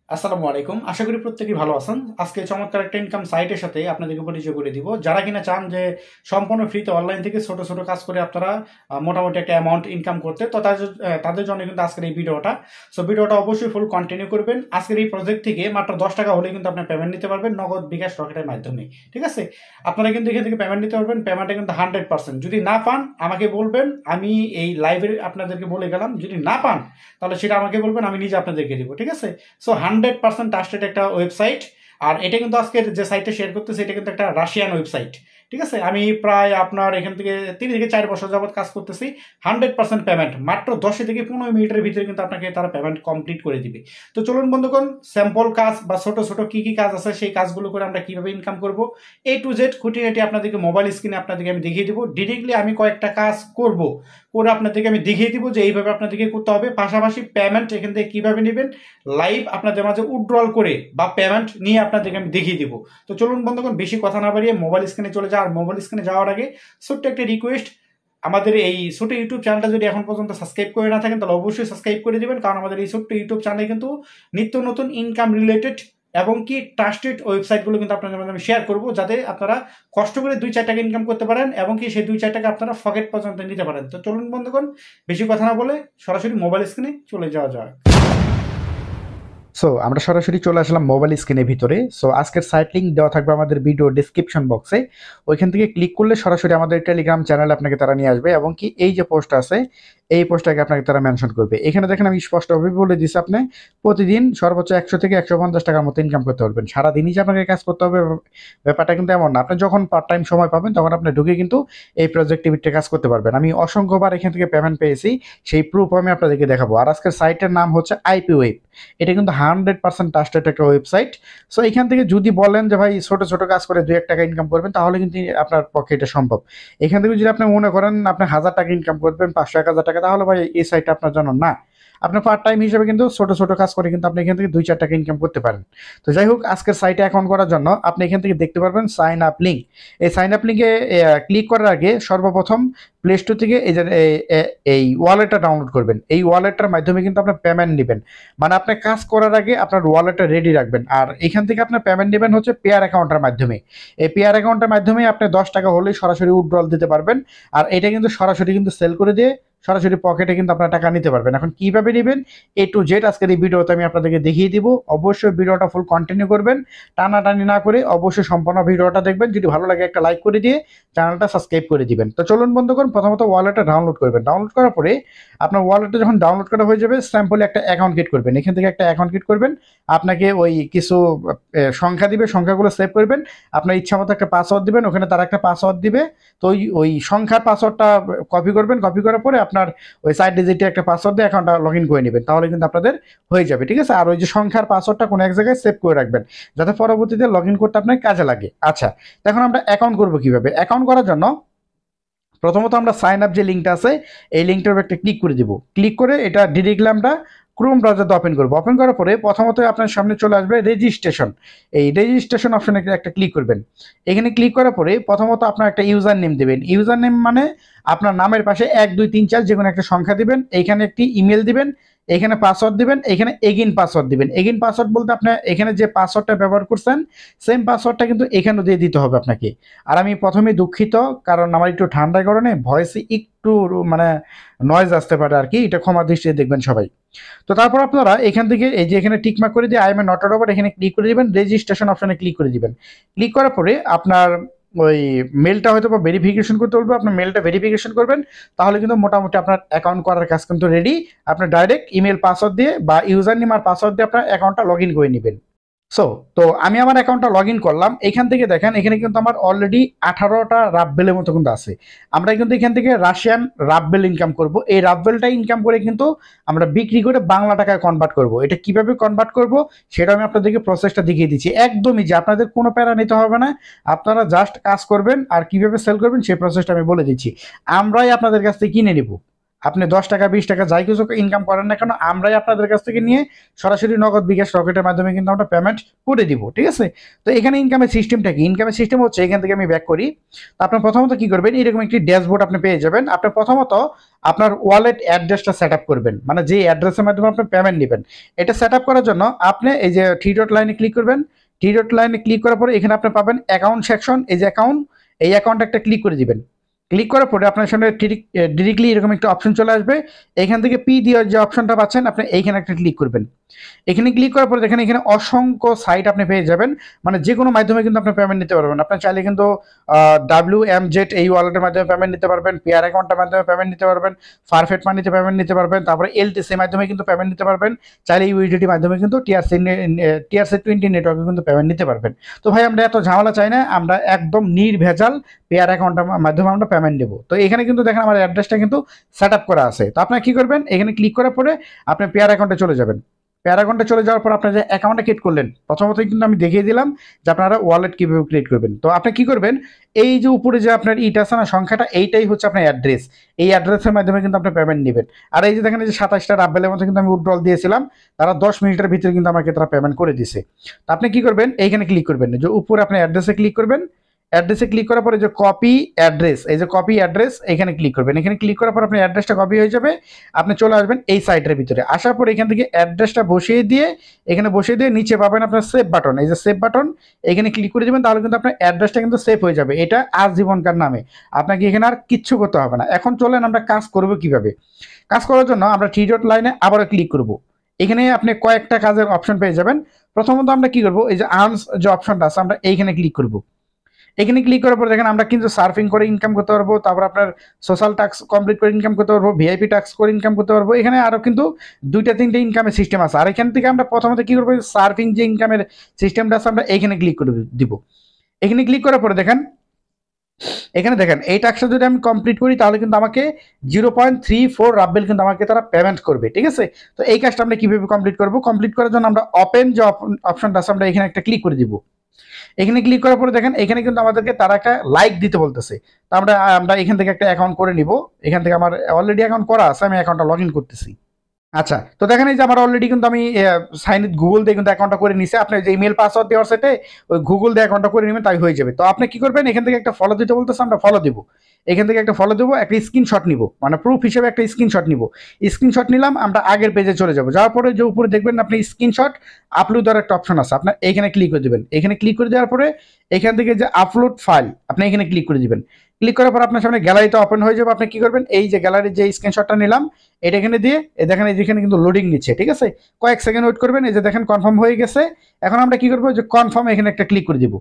আসসালামু আলাইকুম। আশা করি প্রত্যেকেই ভালো আছেন। আজকে চমৎকার একটা ইনকাম সাইটের সাথে আপনাদেরকে পরিচয় করে দিব। যারা কিনা চান যে সম্পূর্ণ ফ্রিতে অনলাইন থেকে ছোট ছোট কাজ করে আপনারা মোটামুটি একটা অ্যামাউন্ট ইনকাম করতে, তো তাদের জন্য কিন্তু আজকের এই ভিডিওটা। সো ভিডিওটা অবশ্যই ফুল কন্টিনিউ করবেন। আজকের এই প্রজেক্ট থেকে মাত্র 10 টাকা হলে কিন্তু আপনি পেমেন্ট নিতে পারবেন নগদ, বিকাশ, রকেটের মাধ্যমে। ঠিক আছে, আপনারা কিন্তু এখান থেকে পেমেন্ট নিতে পারবেন। পেমেন্টটা কিন্তু 100%। যদি না পান আমাকে বলবেন, আমি এই লাইভে আপনাদেরকে বলে গেলাম। যদি না পান তাহলে সেটা আমাকে বলবেন, আমি নিজে আপনাদেরকে দিব। ঠিক আছে, সো 100% ট্রাস্টেড একটা ওয়েবসাইট। আর এটা কিন্তু আজকে যে সাইটটা শেয়ার করতেছে এটা কিন্তু একটা রাশিয়ান ওয়েবসাইট। ঠিক আছে, আমি প্রায় আপনার এখান থেকে 3 থেকে 4 বছর যাবত কাজ করতেছি। 100% পেমেন্ট মাত্র 10 থেকে 15 মিনিটের ভিতরে কিন্তু আপনাকে তারা পেমেন্ট কমপ্লিট করে দিবে। তো চলুন বন্ধুগণ, স্যাম্পল কাজ বা ছোট ছোট কি কি কাজ আছে সেই কাজগুলো করে আমরা কিভাবে ইনকাম করব, A to Z খুঁটিনাটি আপনাদেরকে মোবাইল স্ক্রিনে আপনাদেরকে আমি দেখিয়ে দিব। ডিরেক্টলি আমি কয়েকটা কাজ করব, করে আপনাদেরকে আমি দেখিয়ে দিব যে এইভাবে আপনাদেরকে করতে হবে। পাশাপাশি পেমেন্ট এখান থেকে কিভাবে নেবেন, লাইভ আপনাদের মাঝে উইথড্রল করে বা পেমেন্ট নিয়ে আপনাদেরকে আমি দেখিয়ে দিব। তো চলুন বন্ধুগণ, বেশি কথা না বাড়িয়ে মোবাইল স্ক্রিনে চলে যাওয়ার। মোবাইল স্ক্রিনে যাওয়ার আগে ছোট্ট একটা রিকোয়েস্ট, আমাদের এই ছোট ইউটিউব চ্যানেলটা যদি এখন পর্যন্ত সাবস্ক্রাইব করে না থাকেন তাহলে অবশ্যই সাবস্ক্রাইব করে দিবেন, কারণ আমাদের এই ছোট্ট ইউটিউব চ্যানেলে কিন্তু নিত্য নতুন ইনকাম রিলেটেড এবং কি ট্রাস্টেড ওয়েবসাইটগুলো কিন্তু আপনাদের মাঝে আমি শেয়ার করবো, যাতে আপনারা কষ্ট করে 2-4 টাকা ইনকাম করতে পারেন এবং কি সেই 2-4 টাকা আপনারা পকেট পর্যন্ত নিতে পারেন। তো চলুন বন্ধুগণ, বেশি কথা না বলে সরাসরি মোবাইল স্ক্রিনে চলে যাওয়া যাক। আমরা সরাসরি চলে আসলাম মোবাইল স্ক্রিনের ভিতরে। আজকের সাইট লিঙ্ক দেওয়া থাকবে আমাদের ভিডিও ডিসক্রিপশন বক্সে। ওইখান থেকে ক্লিক করলে সরাসরি আমাদের টেলিগ্রাম চ্যানেলে আপনাকে তারা নিয়ে আসবে, এবং কি এই যে পোস্ট আছে এই পোস্টটাকে আপনাকে তারা মেনশন করবে। এখানে দেখেন আমি স্পষ্টভাবে বলে দিচ্ছি, আপনি প্রতিদিন সর্বোচ্চ 100 থেকে 150 টাকার মতো ইনকাম করতে পারবেন। সারাদিনই যে আপনাকে কাজ করতে হবে ব্যাপারটা কিন্তু এমন না। আপনি যখন পার্ট টাইম সময় পাবেন তখন আপনি ঢুকে কিন্তু এই প্রজেক্টিভিটিতে কাজ করতে পারবেন। আমি অসংখ্যবার এখান থেকে পেমেন্ট পেয়েছি, সেই প্রুফ আমি আপনাদেরকে দেখাবো। আর আজকের সাইটের নাম হচ্ছে আইপি ওয়েব। এটা কিন্তু 100% ট্রাস্টেড একটা ওয়েবসাইট। এখান থেকে যদি বলেন যে ভাই ছোট ছোট কাজ করে 2-1 টাকা ইনকাম করবেন, তাহলে কিন্তু আপনার পক্ষে এটা সম্ভব। এখান থেকে যদি আপনি মনে করেন আপনি 1000 টাকা ইনকাম করবেন, 500-1000 টাকা, তাহলে ভাই এই সাইটটা আপনার জন্য না। আপনার পার্ট টাইম হিসেবে কিন্তু ছোট ছোট কাজ করে কিন্তু আপনি এখান থেকে 2-4 টাকা ইনকাম করতে পারেন। তো যাই হোক, আজকের সাইটে অ্যাকাউন্ট করার জন্য আপনি এখান থেকে দেখতে পারবেন সাইন আপ লিঙ্ক। এই সাইন আপ লিঙ্কে ক্লিক করার আগে সর্বপ্রথম প্লে স্টোর থেকে এই ওয়ালেটটা ডাউনলোড করবেন। এই ওয়ালেটটার মাধ্যমে কিন্তু আপনার পেমেন্ট নেবেন, মানে আপনি কাজ করার আগে আপনার ওয়ালেটটা রেডি রাখবেন। আর এখান থেকে আপনার পেমেন্ট নেবেন হচ্ছে পেয়ার অ্যাকাউন্টের মাধ্যমে। এই পেয়ার অ্যাকাউন্টের মাধ্যমে আপনি 10 টাকা হলেই সরাসরি উইথড্রল দিতে পারবেন। আর এটা কিন্তু সরাসরি কিন্তু সেল করে দিয়ে সরাসরি পকেটে কিন্তু আপনার টাকা নিতে পারবেন। এখন কিভাবে নেবেন A to Z আজকের এই ভিডিওতে আমি আপনাদেরকে দেখিয়ে দিব। অবশ্যই ভিডিওটা ফুল কন্টিনিউ করবেন, টানাটানি না করে অবশ্যই সম্পূর্ণ ভিডিওটা দেখবেন। যদি ভালো লাগে একটা লাইক করে দিয়ে চ্যানেলটা সাবস্ক্রাইব করে দিবেন। তো চলুন বন্ধুগণ, প্রথমত ওয়ালেটটা ডাউনলোড করবেন। ডাউনলোড করার পরে আপনার ওয়ালেটটা যখন ডাউনলোড করা হয়ে যাবে, স্যাম্পলে একটা অ্যাকাউন্ট ক্রিয়েট করবেন। এখান থেকে একটা অ্যাকাউন্ট ক্রিয়েট করবেন, আপনাকে ওই কিছু সংখ্যা দিবে, সংখ্যাগুলো সেভ করবেন। আপনার ইচ্ছা মতো একটা পাসওয়ার্ড দিবেন, ওখানে তারা একটা পাসওয়ার্ড দিবে। তো ওই সংখ্যার পাসওয়ার্ডটা কপি করবেন। কপি করার পরে আপনার ওই 4 ডিজিটের একটা পাসওয়ার্ড দিয়ে অ্যাকাউন্টটা লগ ইন করে নেবেন, তাহলে কিন্তু আপনাদের হয়ে যাবে। ঠিক আছে, আর ওই যে সংখ্যার পাসওয়ার্ডটা কোনো এক জায়গায় সেভ করে রাখবেন, যাতে পরবর্তীতে লগ ইন করতে আপনার কাজে লাগে। আচ্ছা, এখন আমরা অ্যাকাউন্ট করবো কিভাবে? অ্যাকাউন্ট করার জন্য প্রথমত আমরা সাইন আপ যে লিঙ্কটা আছে এই লিঙ্কটার উপর একটা ক্লিক করে দিব। ক্লিক করে এটা ডিরেক্টলি আমরা ক্রোম ব্রাউজারটা ওপেন করবো। ওপেন করার পরে প্রথমত আপনার সামনে চলে আসবে রেজিস্ট্রেশন। এই রেজিস্ট্রেশন অপশনে একটা ক্লিক করবেন। এখানে ক্লিক করার পরে প্রথমত আপনার একটা ইউজার নেম দেবেন। ইউজার নেম মানে আপনার নামের পাশে 1 2 3 4 যে কোনো একটা সংখ্যা দিবেন। এইখানে একটি ইমেল দিবেন, এখানে পাসওয়ার্ড দিবেন, এখানে এগেইন পাসওয়ার্ড দিবেন। এগেইন পাসওয়ার্ড বলতে আপনি এখানে যে পাসওয়ার্ডটা ব্যবহার করছেন সেম পাসওয়ার্ডটা কিন্তু এখানেও দিয়ে দিতে হবে আপনাকে। আর আমি প্রথমে দুঃখিত, কারণ আমার একটু ঠান্ডার কারণে ভয়েসে একটু মানে নয়েজ আসতে পারে আর কি, এটা ক্ষমা দৃষ্টিতে দেখবেন সবাই। তো তারপর আপনারা এখান থেকে এই যে এখানে টিকমার্ক করে দিয়ে I M A not robot এখানে ক্লিক করে দিবেন। রেজিস্ট্রেশন অপশনে ক্লিক করে দিবেন। ক্লিক করার পরে আপনার ওই মেলটা হয়তো বা ভেরিফিকেশন করতে বলবো, আপনার মেলটা ভেরিফিকেশন করবেন, তাহলে কিন্তু মোটামুটি আপনার অ্যাকাউন্ট করার কাজ কিন্তু রেডি। আপনার ডাইরেক্ট ইমেল পাসওয়ার্ড দিয়ে বা ইউজার নেম আর পাসওয়ার্ড দিয়ে আপনার অ্যাকাউন্টটা লগ ইন করে নেবেন। তো আমি আমার অ্যাকাউন্টটা লগ ইন করলাম। এখান থেকে দেখেন এখানে কিন্তু আমার অলরেডি 18টা রাফবেলের মতো কিন্তু আছে। আমরা কিন্তু এখান থেকে রাশিয়ান রাফবেল ইনকাম করব। এই রাফবেলটা ইনকাম করে কিন্তু আমরা বিক্রি করে বাংলা টাকায় কনভার্ট করব। এটা কিভাবে কনভার্ট করব সেটা আমি আপনাদেরকে প্রসেসটা দেখিয়ে দিচ্ছি। একদমই যে আপনাদের কোনো প্যারা নিতে হবে না, আপনারা জাস্ট কাজ করবেন আর কিভাবে সেল করবেন সেই প্রসেসটা আমি বলে দিচ্ছি। আমরাই আপনাদের কাছ থেকে কিনে নেব, আপনি 10 টাকা 20 টাকা যাই কিছু ইনকাম করেন না কেন, আমরাই আপনাদের কাছ থেকে নিয়ে সরাসরি নগদ বিকাশ রকেটের মাধ্যমে কিন্তু আমরা পেমেন্ট করে দিব, ঠিক আছে। তো এখানে ইনকামের সিস্টেমটা কি? ইনকামের সিস্টেম হচ্ছে, এখান থেকে আমি ব্যাক করি। তো আপনার প্রথমত কি করবেন, এরকম একটি ড্যাশবোর্ড আপনি পেয়ে যাবেন। আপনি প্রথমত আপনার ওয়ালেট অ্যাড্রেসটা সেট আপ করবেন, মানে যে অ্যাড্রেসের মাধ্যমে আপনি পেমেন্ট নেবেন। এটা সেট আপ করার জন্য আপনি এই যে থ্রি ডট লাইনে ক্লিক করবেন। থ্রি ডট লাইনে ক্লিক করার পরে এখানে আপনি পাবেন অ্যাকাউন্ট সেকশন। এই যে অ্যাকাউন্ট, এই অ্যাকাউন্ট একটা ক্লিক করে দিবেন। ক্লিক করার পরে আপনার সামনে ডিরেক্টলি এরকম একটা অপশন চলে আসবে। এখান থেকে পি দেওয়ার যে অপশনটা পাচ্ছেন, আপনি এইখানে একটা ক্লিক করবেন। এখানে ক্লিক করার পরে দেখেন এখানে অসংখ্য সাইট আপনি পেয়ে যাবেন, মানে যে কোনো মাধ্যমে কিন্তু আপনি পেমেন্ট নিতে পারবেন। আপনার চাইলে কিন্তু WMZ এই ওয়ালেটের মাধ্যমে পেমেন্ট নিতে পারবেন, পেয়ার অ্যাকাউন্টের মাধ্যমে পেমেন্ট নিতে পারবেন, পারফেক্ট মানিতে পেমেন্ট নিতে পারবেন, তারপরে LTC মাধ্যমে কিন্তু পেমেন্ট নিতে পারবেন, চাইলে ইউএসডিটি মাধ্যমে কিন্তু TRC20 নেটওয়ার্কে কিন্তু পেমেন্ট নিতে পারবেন। তো ভাই আমরা এত ঝামেলা চাই না, আমরা একদম নির্ভেজাল পেয়ার অ্যাকাউন্টের মাধ্যমে আমরা পেমেন্ট দেবো। তো এখানে কিন্তু দেখেন আমার অ্যাড্রেসটা কিন্তু সেট আপ করা আছে। তো আপনারা কি করবেন, এখানে ক্লিক করার পরে আপনি পেয়ার অ্যাকাউন্টে চলে যাবেন। পেয়ার অ্যাকাউন্টে চলে যাওয়ার পর আপনার যে অ্যাকাউন্টটা ক্রিয়েট করলেন, প্রথমত কিন্তু আমি দেখিয়ে দিলাম যে আপনারা ওয়ালেট কীভাবে ক্রিয়েট করবেন। তো আপনি কি করবেন, এই যে উপরে যে আপনার ইটা আছে না সংখ্যাটা, এইটাই হচ্ছে আপনার অ্যাড্রেস। এই অ্যাড্রেসের মাধ্যমে কিন্তু আপনি পেমেন্ট নেবেন। আর এই যে দেখেন এই যে 27টা রাব্বেলের মধ্যে কিন্তু আমি উইথড্রল দিয়েছিলাম, তারা 10 মিনিটের ভিতরে কিন্তু আমাকে তারা পেমেন্ট করে দিছে। তো আপনি কি করবেন, এইখানে ক্লিক করবেন, যে উপরে আপনি অ্যাড্রেসে ক্লিক করবেন। অ্যাড্রেসে ক্লিক করার পরে যে কপি অ্যাড্রেস, এই যে কপি অ্যাড্রেস এখানে ক্লিক করবেন। এখানে ক্লিক করার পর আপনার অ্যাড্রেসটা কপি হয়ে যাবে। আপনি চলে আসবেন এই সাইটের ভিতরে। আসার পর এখান থেকে অ্যাড্রেসটা বসিয়ে দিয়ে, এখানে বসিয়ে দিয়ে নিচে পাবেন আপনার সেভ বাটন। এই যে সেভ বাটন, এখানে ক্লিক করে দেবেন, তাহলে কিন্তু আপনার অ্যাড্রেসটা কিন্তু সেভ হয়ে যাবে। এটা আজীবনকার নামে, আপনাকে এখানে আর কিচ্ছু করতে হবে না। এখন চলেন আমরা কাজ করব কিভাবে। কাজ করার জন্য আমরা থ্রি ডট লাইনে আবারও ক্লিক করব। এখানে আপনি কয়েকটা কাজের অপশন পেয়ে যাবেন। প্রথমত আমরা কি করব, এই যে আর্নস যে অপশনটা আছে, আমরা এইখানে ক্লিক করব। এখানে ক্লিক করার পর দেখেন আমরা কিন্তু সার্ফিং করে ইনকাম করতে পারবো, তারপর আপনার সোশ্যাল টাস্ক কমপ্লিট করে ইনকাম করতে পারবো, ভিআইপি টাস্ক করে ইনকাম করতে পারবো। এখানে আরও কিন্তু 2-3টে ইনকামের সিস্টেম আছে। আর এখান থেকে আমরা প্রথমত কি করবো, সার্ফিং যে ইনকামের সিস্টেমটা আছে আমরা এইখানে ক্লিক করে দিব। এখানে ক্লিক করার পরে দেখেন এখানে দেখেন এই টাস্কটা যদি আমি কমপ্লিট করি, তাহলে কিন্তু আমাকে 0.34 রাব্বেল কিন্তু আমাকে তারা পেমেন্ট করবে, ঠিক আছে। তো এই কাজটা আমরা কিভাবে কমপ্লিট করবো, কমপ্লিট করার জন্য আমরা ওপেন যে অপশনটা আছে আমরা এখানে একটা ক্লিক করে দিব। এখানে ক্লিক করার পরে দেখেন এখানে কিন্তু আমাদেরকে তারা একটা লাইক দিতে বলতেছে। তো আমরা এখান থেকে একটা অ্যাকাউন্ট করে নিব। এখান থেকে আমার অলরেডি অ্যাকাউন্ট করা আছে, আমি অ্যাকাউন্টটা লগ ইন করতেছি। আচ্ছা, তো দেখেন এই যে আমার অলরেডি কিন্তু আমি সাইন ইন গুগল দিয়ে কিন্তু অ্যাকাউন্টটা করে নিছি। আপনি যে ইমেল পাসওয়ার্ড দেওয়ার সাথে ওই গুগল দিয়ে অ্যাকাউন্টটা করে নেবেন, তাই হয়ে যাবে। তো আপনি কি করবেন, এখান থেকে একটা ফলো দিতে বলতেছে, আমরা ফলো দিব। এখান থেকে একটা ফলো দেবো, একটা স্ক্রিনশট নিব, মানে প্রুফ হিসেবে একটা স্ক্রিনশট নিব। স্ক্রিনশট নিলাম, আমরা আগের পেজে চলে যাবো। যাওয়ার পরে যে উপরে দেখবেন আপনি স্ক্রিনশট আপলোড দেওয়ার একটা অপশন আছে, আপনার এইখানে ক্লিক করে দেবেন। এখানে ক্লিক করে দেওয়ার পরে এখান থেকে যে আপলোড ফাইল, আপনি এখানে ক্লিক করে দিবেন। ক্লিক করার পর আপনার সামনে গ্যালারিটা ওপেন হয়ে যাবে। আপনি কি করবেন, এই যে গ্যালারির যে স্ক্রিনশটটা নিলাম এটা এখানে দিয়ে দেখেন এই যেখানে কিন্তু লোডিং নিচ্ছে, ঠিক আছে। কয়েক সেকেন্ড ওয়েট করবেন। এই যে দেখেন কনফার্ম হয়ে গেছে। এখন আমরা কি করবো, যে কনফার্ম এখানে একটা ক্লিক করে দিব।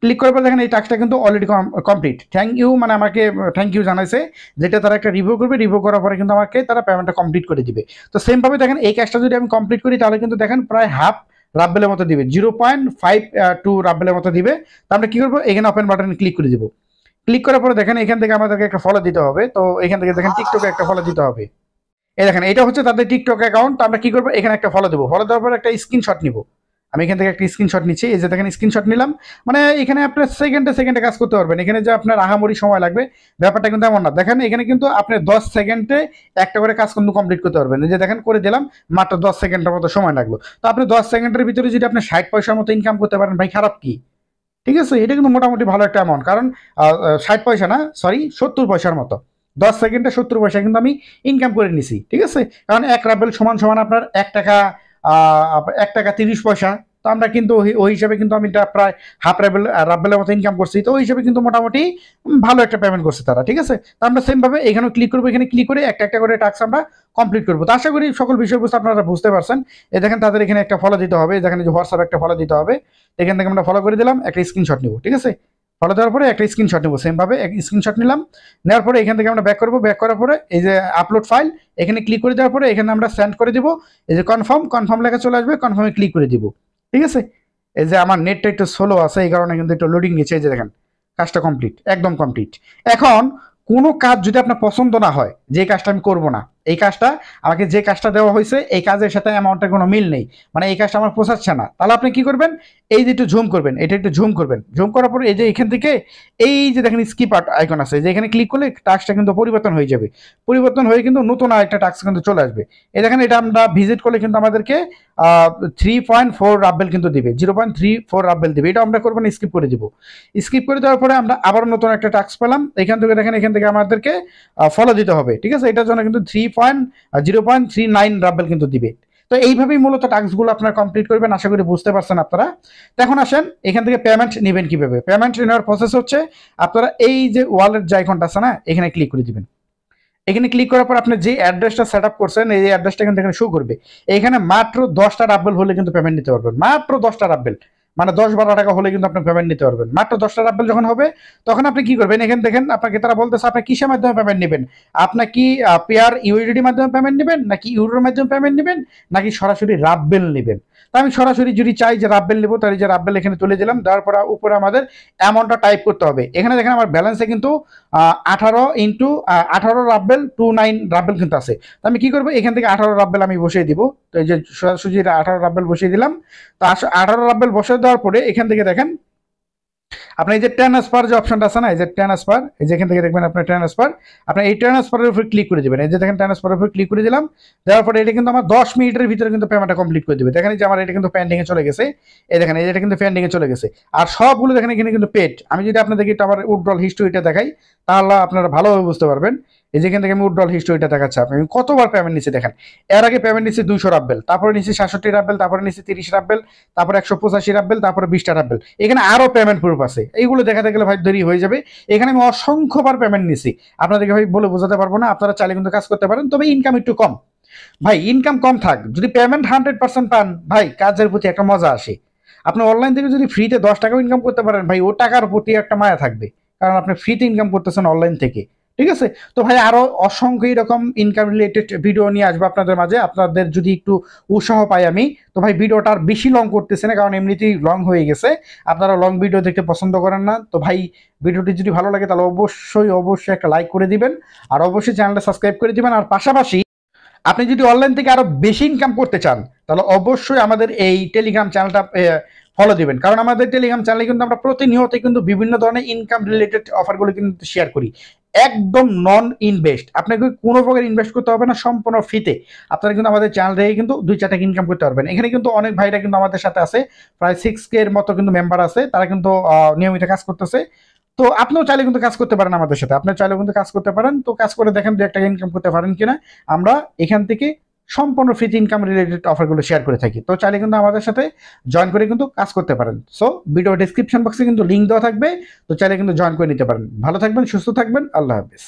ক্লিক করার পর দেখেন এই টাস্কটা কিন্তু অলরেডি কমপ্লিট। থ্যাংক ইউ, মানে আমাকে থ্যাংক ইউ জানাইছে, যেটা তারা একটা রিভিউ করবে। রিভিউ করার পরে কিন্তু আমাকে তারা পেমেন্টটা কমপ্লিট করে দিবে। তো সেমভাবে দেখেন এই কাজটা যদি আমি কমপ্লিট করি, তাহলে কিন্তু দেখেন প্রায় হাফ রাব্বেলের মতো দিবে, 0.52 রাব্বেলের মতো দিবে। তো আমরা কি করবো, এখানে ওপেন বাটনে ক্লিক করে দিব। ক্লিক করার পরে দেখেন এখান থেকে আমাদেরকে একটা ফলো দিতে হবে। তো এখান থেকে দেখেন টিকটকে একটা ফলো দিতে হবে। এই দেখেন এটা হচ্ছে তাদের টিকটক অ্যাকাউন্ট। তো আমরা কি করবো, এখানে একটা ফলো দেবো। ফলো দেওয়ার পর একটা স্ক্রিনশট নিব। আমি এখান থেকে একটা স্ক্রিনশট নিচ্ছি। এই যে দেখেন স্ক্রিনশট নিলাম। মানে এখানে আপনার সেকেন্ডে কাজ করতে পারবেন। এখানে যে আপনার আহামরি সময় লাগবে ব্যাপারটা কিন্তু এমন না। দেখেন এখানে কিন্তু আপনি 10 সেকেন্ডে একটা করে কাজ কিন্তু কমপ্লিট করতে পারবেন। এই যে দেখেন করে দিলাম, মাত্র 10 সেকেন্ডের মতো সময় লাগলো। তো আপনি 10 সেকেন্ডের ভিতরে যদি আপনি 60 পয়সার মতো ইনকাম করতে পারেন, ভাই খারাপ কি? ঠিক আছে, এটা কিন্তু মোটামুটি ভালো একটা অ্যামাউন্ট। কারণ 60 পয়সা না, সরি 70 পয়সার মতো, 10 সেকেন্ডে 70 পয়সা কিন্তু আমি ইনকাম করে নিছি, ঠিক আছে। কারণ 1 রাব্বেল সমান সমান আপনার 1 টাকা 1 টাকা 30 পয়সা। তো আমরা কিন্তু ওই হিসাবে কিন্তু আমি প্রায় হাফ রাব্বেলের মতো ইনকাম করছি। তো ওই হিসাবে কিন্তু মোটামুটি ভালো একটা পেমেন্ট করছে তারা, ঠিক আছে। তো আমরা সেমভাবে এখানেও ক্লিক করবো। এখানে ক্লিক করে একটা করে টাস্ক আমরা কমপ্লিট করবো। তো আশা করি সকল বিষয়বস্তু আপনারা বুঝতে পারছেন। এই দেখেন তাদের এখানে একটা ফলো দিতে হবে, দেখেন যে হোয়াটসঅ্যাপ একটা ফলো দিতে হবে। এখান থেকে আমরা ফলো করে দিলাম, একটা স্ক্রিনশট নিব, ঠিক আছে। ফলো দেওয়ার পরে একটা স্ক্রিনশট নেবো, সেমভাবে এক স্ক্রিনশট নিলাম। নেওয়ার পরে এখান থেকে আমরা ব্যাক করবো। ব্যাক করার পরে এই যে আপলোড ফাইল, এখানে ক্লিক করে দেওয়ার পরে এখানে আমরা সেন্ড করে দিব। এই যে কনফার্ম লেখা চলে আসবে, কনফার্মে ক্লিক করে দিব, ঠিক আছে। এই যে আমার নেটটা একটু স্লো আছে, এই কারণে কিন্তু একটু লোডিং নিচ্ছে। এই যে দেখেন কাজটা কমপ্লিট, একদম কমপ্লিট। এখন কোনো কাজ যদি আপনার পছন্দ না হয়, যে কাজটা আমি করবো না, এই কাজটা আমাকে যে কাজটা দেওয়া হয়েছে এই কাজের সাথে অ্যামাউন্টের কোনো মিল নেই, মানে এই কাজটা আমার পোষাচ্ছে না। তাহলে আপনি কি করবেন, এই যে একটু ঝুম করবেন, এটা একটু ঝুম করবেন, ঝুম করার পর এই যে এখান থেকে এই যে দেখেন স্কিপ আইকন আছে, যে এখানে ক্লিক করলে টাস্কটা কিন্তু পরিবর্তন হয়ে যাবে, পরিবর্তন হয়ে কিন্তু নতুন আরেকটা টাস্ক কিন্তু চলে আসবে। এই দেখেন এটা আমরা ভিজিট করলে কিন্তু আমাদেরকে 3.4 রাব্বেল কিন্তু দিবে, 0.34 রাব্বেল দিবে। এটা আমরা করবো না, স্কিপ করে দিব। স্কিপ করে দেওয়ার পরে আমরা আবার নতুন একটা টাস্ক পেলাম, এখান থেকে দেখেন এখান থেকে আমাদেরকে ফলো দিতে হবে, ঠিক আছে। এটার জন্য কিন্তু 0.39 রাব্বেল কিন্তু দিবে। তো এইভাবেই মূলত টাস্কগুলো আপনারা কমপ্লিট করবেন, আশা করি বুঝতে পারছেন আপনারা। তো এখন আসেন এখান থেকে পেমেন্ট নেবেন কিভাবে। পেমেন্ট নেওয়ার প্রসেস হচ্ছে আপনারা এই যে ওয়ালেট যে আইকনটা আছে না, এখানে ক্লিক করে দিবেন। এখানে ক্লিক করার পর আপনি যে অ্যাড্রেসটা সেট আপ করছেন এই অ্যাড্রেসটা কিন্তু এখানে শো করবে। এখানে মাত্র 10টা রাব্বেল হলে কিন্তু পেমেন্ট নিতে পারবেন, মাত্র 10টা রাব্বেল, মানে 10-12 টাকা হলে কিন্তু আপনি পেমেন্ট নিতে পারবেন। মাত্র 10টা রাব্বেল যখন হবে তখন আপনি কি করবেন, এখানে দেখেন আপনাকে তারা বলতেছে আপনি কিসের মাধ্যমে পেমেন্ট নেবেন। আপনার কি পেয়ার ইউএসডি মাধ্যমে পেমেন্ট নেবেন, নাকি ইউরোর মাধ্যমে পেমেন্ট নেবেন, নাকি সরাসরি রাব্বেল নেবেন। তা আমি সরাসরি যদি চাই যে রাব্বেল নেবো, তাহলে যে রাব্বেল এখানে তুলে দিলাম, দেওয়ার পর উপরে আমাদের অ্যামাউন্টটা টাইপ করতে হবে। এখানে দেখেন আমার ব্যালেন্সে কিন্তু 18 রাব্বেল 29 রাব্বেল কিন্তু আছে। তো আমি কি করবো, এখান থেকে 18 রাব্বেল আমি বসিয়ে দিব। তো এই যে সোজাসুজি 18 রাব্বেল বসিয়ে দিলাম। তো 18 রাব্বেল বসিয়ে দেওয়ার পরে এখান থেকে দেখেন আপনি এই যে ট্রান্সফার যে অপশনটা আছে না, এই যে ট্রান্সফার, এই যে এখান থেকে দেখবেন আপনার ট্রান্সফার, আপনি এই ট্রান্সফারের উপর ক্লিক করে দিবেন। এই যে দেখেন ট্রান্সফারের উপর ক্লিক করে দিলাম, দেওয়ার পরে এটা কিন্তু আমার 10 মিনিটের ভিতরে কিন্তু পেমেন্টটা কমপ্লিট করে দিবে। দেখেন যে আমার এটা কিন্তু পেন্ডিং এ চলে গেছে, এই দেখেন এই এটা কিন্তু পেন্ডিং এ চলে গেছে। আর সবগুলো দেখেন এখানে কিন্তু পেড। আমি যদি আপনাদেরকে এটা আমার উইথড্রল হিস্ট্রিটা দেখাই তাহলে আপনারা ভালোভাবে বুঝতে পারবেন। এই যেখান থেকে আমি উইথড্রল হিস্ট্রিটা দেখাচ্ছি, আপনি কতবার পেমেন্ট নিচ্ছে দেখেন। এর আগে পেমেন্ট নিচ্ছে 200 রাব্বেল, তারপরে নিচ্ছে 67 রাব্বেল, তারপরে নিচ্ছে 30 রাব্বেল, তারপরে 185 রাব্বেল, তারপরে 20টা রাব্বেল। এখানে আরো পেমেন্ট প্রুফ আছে, এইগুলো দেখাতে গেলে ভাই দেরি হয়ে যাবে। এখানে আমি অসংখ্যবার পেমেন্ট নিছি, আপনাদেরকে ভাই বলে বোঝাতে পারবো না। আপনারা চাইলে কিন্তু কাজ করতে পারেন, তবে ইনকাম একটু কম। ভাই ইনকাম কম থাক, যদি পেমেন্ট 100% পান ভাই কাজের প্রতি একটা মজা আসে। আপনি অনলাইন থেকে যদি ফ্রিতে 10 টাকাও ইনকাম করতে পারেন ভাই, ও টাকার প্রতি একটা মায়া থাকবে, কারণ আপনি ফ্রিতে ইনকাম করতেছেন অনলাইন থেকে, ঠিক আছে। তো ভাই আরো অসংখ্য এরকম ইনকাম রিলেটেড ভিডিও নিয়ে আসবো আপনাদের মাঝে, আপনাদের যদি একটু উৎসাহ পাই আমি। তো ভাই ভিডিওটা আর বেশি লং করতেছে না, কারণ এমনিতেই লং হয়ে গেছে, আপনারা লং ভিডিও দেখতে পছন্দ করেন না। তো ভাই ভিডিওটি যদি ভালো লাগে তাহলে অবশ্যই একটা লাইক করে দিবেন, আর অবশ্যই চ্যানেলটা সাবস্ক্রাইব করে দিবেন। আর পাশাপাশি আপনি যদি অনলাইন থেকে আরো বেশি ইনকাম করতে চান তাহলে অবশ্যই আমাদের এই টেলিগ্রাম চ্যানেলটা ফলো দিবেন, কারণ আমাদের টেলিগ্রাম চ্যানেলে কিন্তু আমরা প্রতিনিয়ত কিন্তু বিভিন্ন ধরনের ইনকাম রিলেটেড অফারগুলো কিন্তু শেয়ার করি, একদম নন ইনভেস্ট। আপনাকে কোনো প্রকার ইনভেস্ট করতে হবে না, সম্পূর্ণ ফ্রিতে আপনারা কিন্তু আমাদের চ্যানেল থেকে কিন্তু 2-4 টাকা ইনকাম করতে পারবেন। এখানে কিন্তু অনেক ভাইরা কিন্তু আমাদের সাথে আছে, প্রায় 6K এর মতো কিন্তু মেম্বার আছে, তারা কিন্তু নিয়মিত কাজ করতেছে। তো আপনিও চাইলে কিন্তু কাজ করতে পারেন আমাদের সাথে, আপনি চাইলে কিন্তু কাজ করতে পারেন। তো কাজ করে দেখেন 2 টাকা ইনকাম করতে পারেন কিনা। আমরা এখান থেকে সম্পূর্ণ ফ্রিতে ইনকাম রিলেটেড অফারগুলো শেয়ার করে থাকি। তো চাইলে কিন্তু আমাদের সাথে জয়েন করে কিন্তু কাজ করতে পারেন। সো ভিডিও ডেসক্রিপশন বক্সে কিন্তু লিঙ্ক দেওয়া থাকবে, তো চাইলে কিন্তু জয়েন করে নিতে পারেন। ভালো থাকবেন, সুস্থ থাকবেন, আল্লাহ হাফেজ।